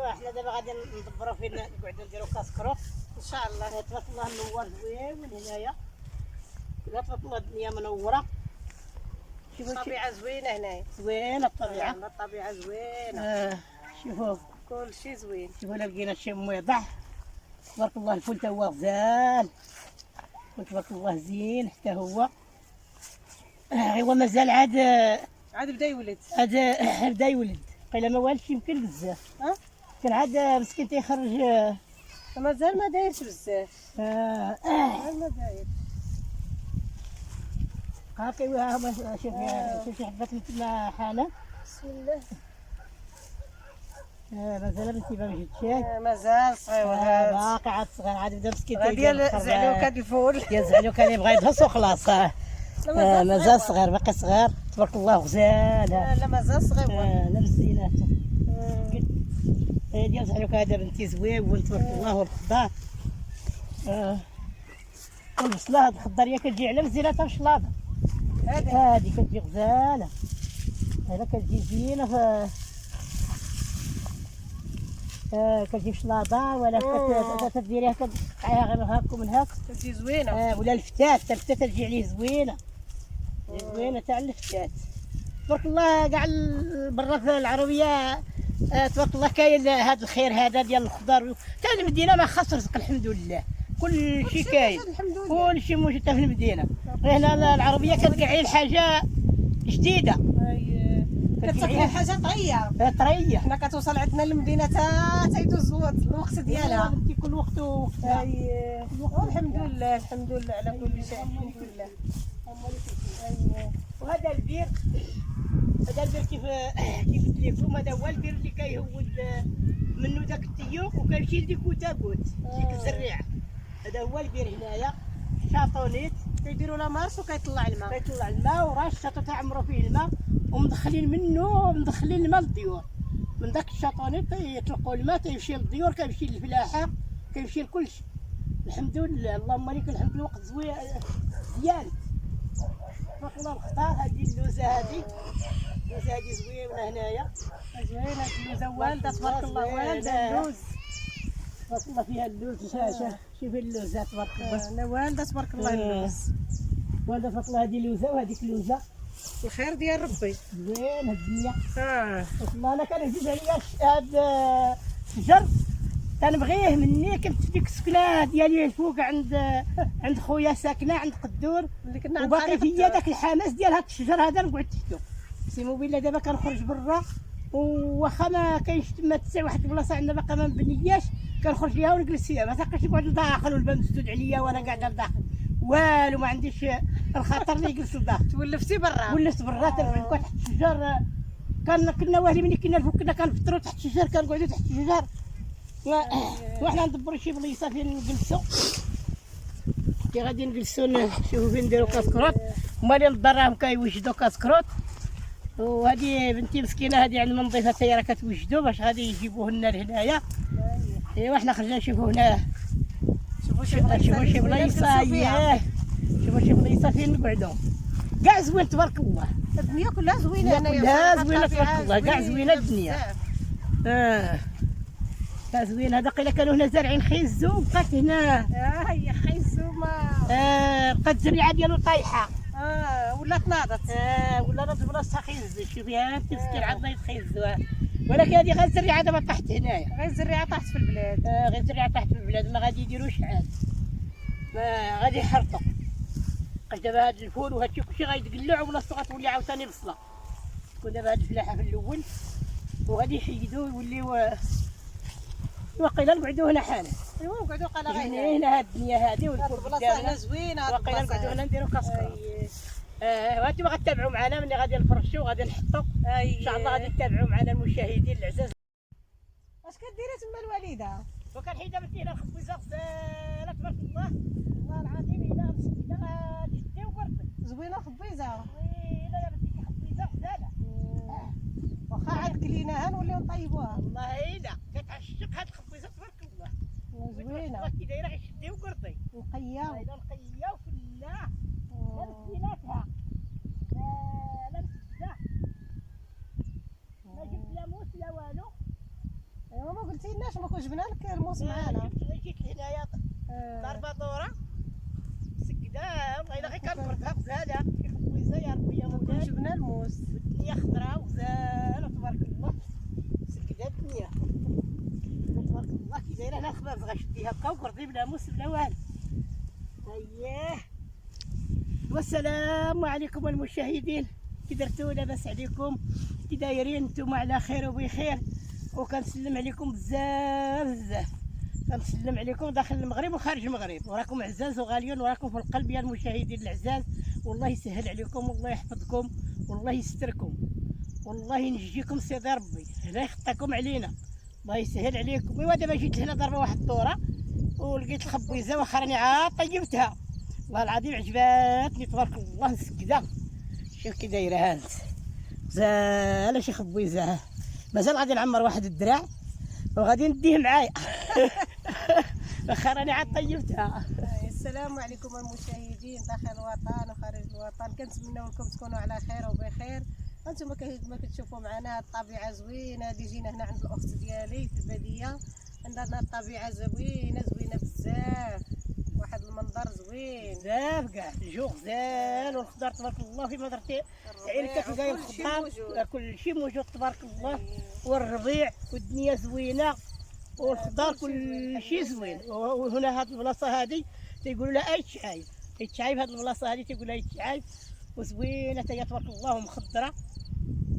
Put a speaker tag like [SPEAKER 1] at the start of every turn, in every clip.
[SPEAKER 1] ايوا حنا دابا غادي ندبروا فين نقعدوا نديروا كاسكروط ان شاء الله. تبارك الله منور زوين من هنايا، تبارك الله الدنيا منوره. شوفوا
[SPEAKER 2] الطبيعه زوينه هنايا،
[SPEAKER 1] زوينه الطبيعه.
[SPEAKER 2] الطبيعه زوينه.
[SPEAKER 1] شوفوا
[SPEAKER 2] كلشي زوين.
[SPEAKER 1] شوفوا لا لقينا شي مويضع. تبارك الله الفول تا هو غزال، تبارك الله زين حتى هو. ايوا مازال
[SPEAKER 2] عاد بدا يولد.
[SPEAKER 1] عاد بدا يولد، قيلا ما والش يمكن بزاف. كان عاد مسكين تيخرج.
[SPEAKER 2] مازال ما دايرش بزاف. مازال ما داير.
[SPEAKER 1] هاكا ايوا شوف شي حبات من تما حانه.
[SPEAKER 2] بسم الله.
[SPEAKER 1] مازال بنتي ما جبتش.
[SPEAKER 2] مازال صغير
[SPEAKER 1] باقي عاد صغير، عاد بدا مسكين
[SPEAKER 2] ديال زعلوكه الفول.
[SPEAKER 1] ديال زعلوكه اللي بغا يدهس وخلاص. مازال صغير، باقي صغير تبارك الله غزال.
[SPEAKER 2] لا مازال صغير.
[SPEAKER 1] لا مزينات. ديال زعلوكه هذا بنتي زويون تبارك الله والخضار. والبصله هاد الخضاريه كتجي على مزيناتها الشلاضه. هادي كتجي غزاله، هذا كتجي زينه. كتجي شلاضه ولا كديريها كتقطعيها غير من هاك ومن هاك
[SPEAKER 2] كتجي زوينه.
[SPEAKER 1] ولا الفتات، حتى الفتات تجي عليه زوينه. زوينه تاع الفتات تبارك الله. كاع برا في العربيه تبارك الله كاين هذا الخير هذا ديال الخضار. تاع المدينه ما خاص رزق الحمد لله، كل شيء كاين، كل شيء موجود في المدينه. غير هنا العربيه كتلقى الحاجه جديده،
[SPEAKER 2] كتلقى الحاجه طريه.
[SPEAKER 1] طريه.
[SPEAKER 2] حنا كتوصل عندنا المدينه تيدوز الوقت ديالها.
[SPEAKER 1] كل وقت وقتها.
[SPEAKER 2] الحمد لله، الحمد لله على كل شيء، الحمد لله.
[SPEAKER 1] وهذا البير، هذا البير كيف قلت لكم، هذا هو البير اللي كيهود منه داك التيوق وكيمشي لديك وتاكوت ديك الزريعه. هذا هو البير هنايا شاطونيت.
[SPEAKER 2] كيديروا لا مارش وكيطلع الماء.
[SPEAKER 1] كيطلع الماء وراه الشاطو تعمروا فيه الماء ومدخلين منه، مدخلين الماء للديور. من داك الشاطونيت يطلقوا الماء تيمشي للديور، كيمشي للفلاحه، كيمشي لكلشي. الحمد لله، اللهم لك الحمد. الوقت زوين مزيان تبارك الله. الخضار هذه اللوزه، هذه اللوزه هذه زوينه هنايا،
[SPEAKER 2] زوينه اللوزه والده تبارك الله. والده اللوز
[SPEAKER 1] تبارك الله فيها اللوز. شوفي اللوزه تبارك الله.
[SPEAKER 2] لا والده تبارك الله اللوز.
[SPEAKER 1] والده تبارك الله. هذه لوزه وهذيك لوزه.
[SPEAKER 2] الخير ديال ربي.
[SPEAKER 1] زوين الدنيا.
[SPEAKER 2] تبارك
[SPEAKER 1] الله. انا كان عزيز عليا هذا الشجر، كنبغيه مني كنت في ديك السكنه ديالي الفوق عند خويا ساكنه عند قدور،
[SPEAKER 2] اللي كنا
[SPEAKER 1] وباقي فيا داك الحماس ديال هذا الشجر هذا نقعد تحته. سيمو بالله دابا كنخرج برا، وواخا ما كاينش تما حتى واحد البلاصه عندنا باقا ما مبنياش، كنخرج ليها ونجلس فيها. ما تبقاش نقعد لداخل والباب مسدود عليا وانا قاعده لداخل والو، ما عنديش الخاطر اللي يجلس لداخل.
[SPEAKER 2] تولفتي برا.
[SPEAKER 1] ولفت برا تنقعد تحت الشجر. كنا واهلين ملي كنا الفوق كنا كنفطروا تحت الشجر، كنقعدوا تحت الشجر. وحنا ندبروا شي بليصه فين نجلسوا، كي غادي نجلسوا نشوفوا فين نديروا كاسكروط. هما اللي للدار راهم كيوجدوا كاسكروط، وهذه بنتي مسكينه هذه عند المنظفه حتى هي راه كتوجدوا باش غادي يجيبوه لنا لهنايا. ايوا حنا خرجنا نشوفوا هنا، شوفوا شي بليصه. شوفوا شي بليصه فين نقعدوا. كاع زوين تبارك الله.
[SPEAKER 2] الدنيا كلها زوينه هنايا.
[SPEAKER 1] كلها زوينه تبارك الله، كاع زوينه الدنيا. كاع زوين. هذا قيلا كانوا هنا زارعين خيزو وبقات هنا.
[SPEAKER 2] هي خيزو ما.
[SPEAKER 1] بقات الزريعه ديالو طايحه.
[SPEAKER 2] ولات ناضت.
[SPEAKER 1] ولا ناضت بلاصتها خيزو. شوفي ها مسكين عندنا يتخيزو، ولكن هذه غير الزريعه دابا طاحت هنايا.
[SPEAKER 2] غير الزريعه طاحت في البلاد.
[SPEAKER 1] غير الزريعه طاحت في البلاد، ما غادي يديروش عاد، ما غادي يحرطوا. بقاش دابا هذا الفول وهادشي كلشي غيتقلع وبلاصتو غتولي عاوتاني بصله. تكون دابا هاد الفلاحه في الاول وغادي يحيدوا يوليو. وقيلا نقعدوا هنا حالا.
[SPEAKER 2] ايوا نقعدوا قال
[SPEAKER 1] غير هنا هاد الدنيا هادي
[SPEAKER 2] والبلاصه هنا زوينه.
[SPEAKER 1] وقيلا نقعدوا هنا نديروا كاسكروط. وانتم غتتابعوا معنا ملي غادي نفرشوا وغادي نحطوا ان شاء الله. غادي تتابعوا معنا المشاهدين العزاز.
[SPEAKER 2] اش كديري تما الوالده؟
[SPEAKER 1] وكنحيدها بنتي هنا الخبيزه غزاله تبارك الله. والله العظيم هنا مسكينه جدي وبرد.
[SPEAKER 2] زوينه الخبيزه.
[SPEAKER 1] ويلا يا بنتي خبيزه غزاله.
[SPEAKER 2] واخا عاد كليناها نوليو نطيبوها.
[SPEAKER 1] والله الا كتعشق هاد الخبيزه تبارك الله.
[SPEAKER 2] زوينه
[SPEAKER 1] كي دايره غير شدي وقرطي.
[SPEAKER 2] نقيه.
[SPEAKER 1] ايضا نقيه وفله. لا مسكيناتها. لا مسكينه. ما جبت لا موس لا والو.
[SPEAKER 2] ايوا ما قلت قلتيلناش ما كنت جبنا لك الموس معانا.
[SPEAKER 1] جيت لهنايا ضربه دوره سكده بغينا غير كنبردها غزاله كيخبيزه يا ربي يا
[SPEAKER 2] كون
[SPEAKER 1] مولاي.
[SPEAKER 2] جبنا الموس.
[SPEAKER 1] الدنيا خضراء وغزاله تبارك الله سكده الدنيا تبارك الله. كي دايره انا الخبز غنشدي هكا وقرضي بلا موس بلا والو. اييه والسلام عليكم المشاهدين، كي درتو لاباس عليكم؟ كي دايرين نتوما على خير وبخير؟ وكنسلم عليكم بزاف بزاف، كنسلم عليكم داخل المغرب وخارج المغرب، وراكم عزاز وغاليون وراكم في القلب يا المشاهدين العزاز. والله يسهل عليكم والله يحفظكم والله يستركم والله ينجيكم سيدي ربي، لا يخطاكم علينا، الله يسهل عليكم. ايوا دابا جيت لهنا ضربه واحد الدوره ولقيت الخبيزه واخا راني عاد طيبتها، والله العظيم عجباتني تبارك الله مسكده. شوف كي دايره هانت زاله شي خبيزه، مازال غادي نعمر واحد الدراع وغادي نديه معايا واخا راني عاد طيبتها.
[SPEAKER 2] السلام عليكم المشاهدين داخل الوطن وخارج الوطن، كنتمنوا لكم تكونوا على خير وبخير. انتم كما كتشوفوا معنا الطبيعه زوينه. هادي جينا هنا عند الاخت ديالي في الباديه، عندنا الطبيعه زوينه زوينه بزاف، واحد المنظر زوين
[SPEAKER 1] بزاف كاع الجو غزال والخضار تبارك الله في مدرتي عينك كتلقاي الخضار كل شيء موجود تبارك الله، والربيع والدنيا زوينه والخضار كل شيء زوين. وهنا هاد البلاصه هادي تيقولوا لها اي شعايب، اي شعايب هاد البلاصه هادي تيقول لها اي شعايب وزوينه تاهي تبارك الله ومخضره.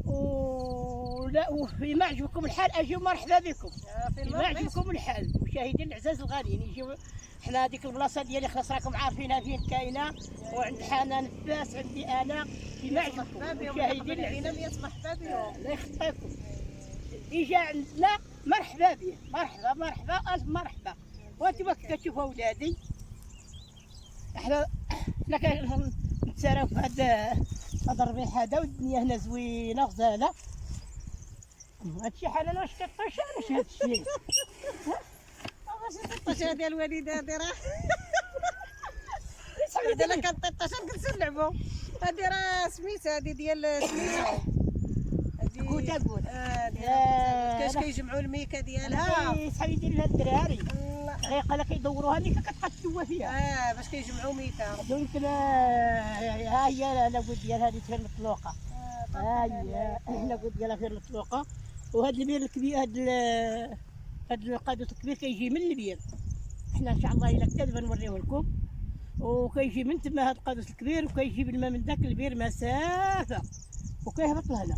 [SPEAKER 1] ولا وفي ما عجبكم الحال اجيو مرحبا بكم، في ما عجبكم الحال مشاهدين العزاز الغاليين يجيو. حنا هذيك البلاصه ديالي خلاص راكم عارفينها فين كاينه، وعند حنان فاس عندي انا. في ما عجبكم مشاهدين العزاز
[SPEAKER 2] مرحبا بهم،
[SPEAKER 1] الله يخطيكم. اللي جا عندنا مرحبا به، مرحبا مرحبا الف مرحبا. وانتم كتشوفوا ولادي حنا كنتساراو في هذا الربيع هذا والدنيا هنا زوينه غزاله. هادشي حنان واش كطيش علاش هادشي؟
[SPEAKER 2] واش الطيشه ديال الوالده هادي راه هادي انا كنطيش نجلسو نلعبو. هادي راه سميتها هادي ديال سميتها هادي
[SPEAKER 1] كوتا
[SPEAKER 2] كاش كيجمعوا الميكه ديالها
[SPEAKER 1] صحابي يدير لها الدراري غير كيدوروها اللي كتبقى تسوى فيها
[SPEAKER 2] باش كيجمعوا ميكه.
[SPEAKER 1] يمكن ها هي لاقود ديالها اللي فين مطلوقه، ها هي لاقود ديالها فين مطلوقه. وهاد البير الكبير هاد القادوس الكبير كيجي من البير، حنا ان شاء الله الا كتاب نوريه لكم. وكيجي من تما هاد القادوس الكبير وكيجيب الماء من داك البير مسافه وكيهبط لهنا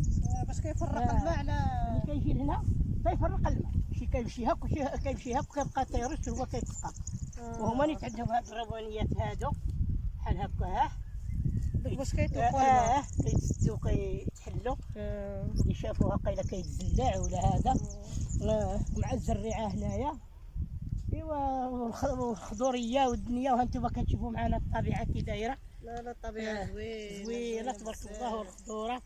[SPEAKER 2] باش كيفرق الماء على
[SPEAKER 1] اللي كيجي لهنا كيفرق الماء. شي كيمشي هاك وشي كيمشي هاك وكيبقى تيرش هو كيتسقط. وهما اللي تعندهم هاد الربانيات هادو بحال هكا
[SPEAKER 2] باش كيطلقوا الماء
[SPEAKER 1] كيتسدوا كيتحلوا. اللي شافوها قايله كيتزلع ولا هذا مع الزريعه هنايا. ايوا والخضوريه والدنيا وهانتوما كتشوفوا معنا الطبيعه كي دايره.
[SPEAKER 2] لا الطبيعه
[SPEAKER 1] زوينه تبارك الله والخضوره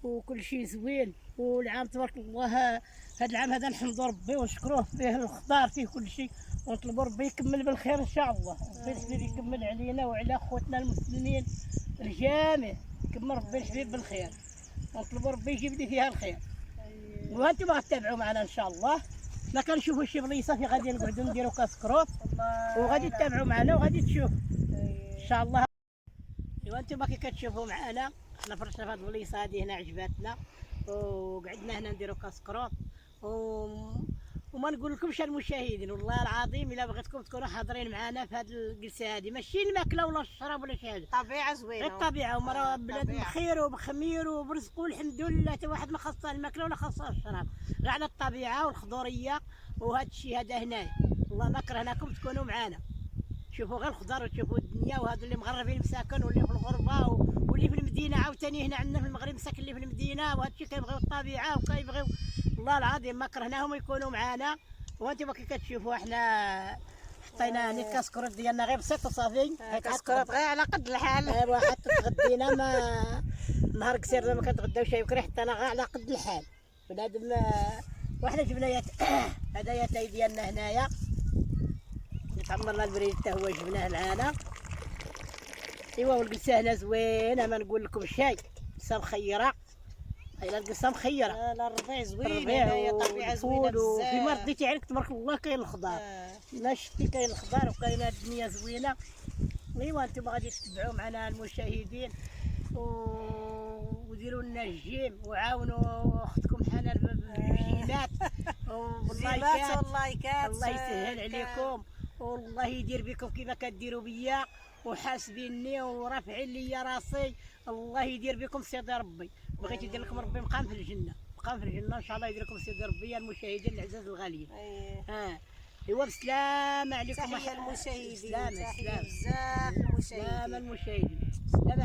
[SPEAKER 1] وكل شيء زوين. والعام تبارك الله هذا العام هذا نحمدوا ربي ونشكروه فيه الخضار فيه كل شيء، ونطلبوا ربي يكمل بالخير ان شاء الله. ربي الحبيب يكمل علينا وعلى خوتنا المسلمين الجميع، يكمل ربي الحبيب بالخير، ونطلبوا ربي يجيب لي فيها الخير. وانتم غتتابعوا معنا ان شاء الله. ما كنشوفوا شي بليصه في غادي نقعدوا نديروا كاس كروط وغادي تتابعوا معنا وغادي تشوفوا ان شاء الله. ايوا انتم كي كتشوفوا معنا حنا فرشنا في هاد البليصه هادي هنا عجباتنا وقعدنا هنا نديروا كاس كروط وما نقول لكمش المشاهدين والله العظيم الا بغيتكم تكونوا حاضرين معنا في هذه الجلسه هذه، ماشي الماكله ولا الشراب ولا شي حاجه،
[SPEAKER 2] طبيعه زوينه
[SPEAKER 1] غير الطبيعه ومرا بلاد بخير وبخمير وبرزق والحمد لله. حتى واحد ما خاصه الماكله ولا خاصه الشراب، غير على الطبيعه والخضوريه وهذا الشيء هذا هنايا. والله ما كرهناكم تكونوا معنا، تشوفوا غير الخضار وتشوفوا الدنيا. وهذو اللي مغربين مساكن واللي في الغربه واللي في المدينه عاوتاني هنا عندنا في المغرب مساكن اللي في المدينه، وهذا الشيء كيبغيو الطبيعه وكيبغيو والله العظيم ما كرهناهم يكونوا معنا. وانتم كي كتشوفوا احنا حطينا نيت كاسكروت ديالنا غير بسيط وصافي.
[SPEAKER 2] كاسكروت غير على قد الحال.
[SPEAKER 1] ايوا حتى تغدينا ما نهار قصير ما كنتغداو شي بكري حطينا غير على قد الحال. بنادم وحنا جبنا هذا ياتاي ديالنا هنايا تعمرنا البريد حتى هو جبناه معانا. ايوا والجلسه هنا زوينه ما نقول لكم شيء، جلسه مخيره هاي القصه مخيره.
[SPEAKER 2] لا الربيع زوين،
[SPEAKER 1] الربيع
[SPEAKER 2] هنايا طبيعه زوينه
[SPEAKER 1] والفول وفي ما
[SPEAKER 2] بزاف.
[SPEAKER 1] رديتي عينك تبارك الله كاين الخضار. لا شفتي كاين الخضار وكاين هاد الدنيا زوينه. ايوا انتم غادي تتبعوا معنا المشاهدين وديروا لنا الجيم وعاونوا اختكم حنان بالجيمات
[SPEAKER 2] زيمات واللايكات.
[SPEAKER 1] الله يسهل عليكم والله يدير بكم كيما كديروا بيا وحاسبيني ورافعين لي راسي. الله يدير بكم سيدي ربي. بغيت يدير لكم ربي مقام في الجنه، مقام في الجنه ان شاء الله يدير لكم سيدي ربي يا المشاهدين العزاز الغاليين. ايوا بسلامة عليكم.
[SPEAKER 2] تحية المشاهدين،
[SPEAKER 1] سلامة
[SPEAKER 2] تحية
[SPEAKER 1] سلامة
[SPEAKER 2] بزاف المشاهدين.
[SPEAKER 1] سلامة المشاهدين.